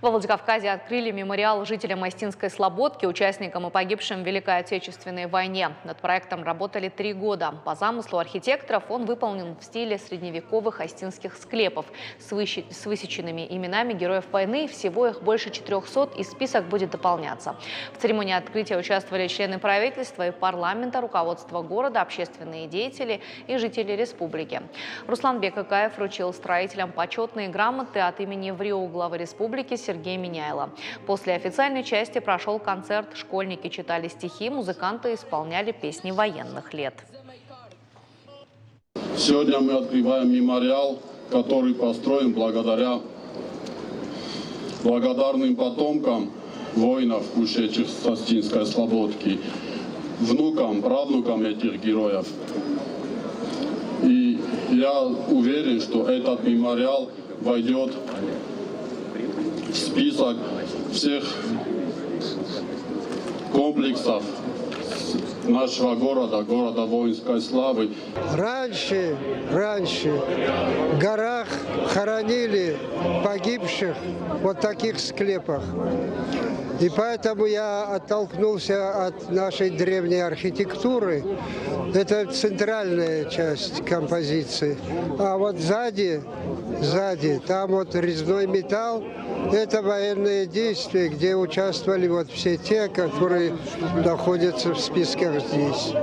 Во Владикавказе открыли мемориал жителям Остинской Слободки, участникам и погибшим в Великой Отечественной войне. Над проектом работали 3 года. По замыслу архитекторов он выполнен в стиле средневековых остинских склепов с высеченными именами героев войны. Всего их больше 400, и список будет дополняться. В церемонии открытия участвовали члены правительства и парламента, руководство города, общественные деятели и жители республики. Русланбек Акаев вручил строителям почетные грамоты от имени ВРИО главы республики Сергея Миняйла. После официальной части прошел концерт. Школьники читали стихи, музыканты исполняли песни военных лет. Сегодня мы открываем мемориал, который построен благодарным потомкам воинов, ушедших с Остинской Слободки, внукам, правнукам этих героев. И я уверен, что этот мемориал войдет в список всех комплексов нашего города воинской славы. Раньше в горах хоронили погибших вот в таких склепах. И поэтому я оттолкнулся от нашей древней архитектуры. Это центральная часть композиции. А вот сзади, там вот резной металл. Это военные действия, где участвовали вот все те, которые находятся в списках здесь.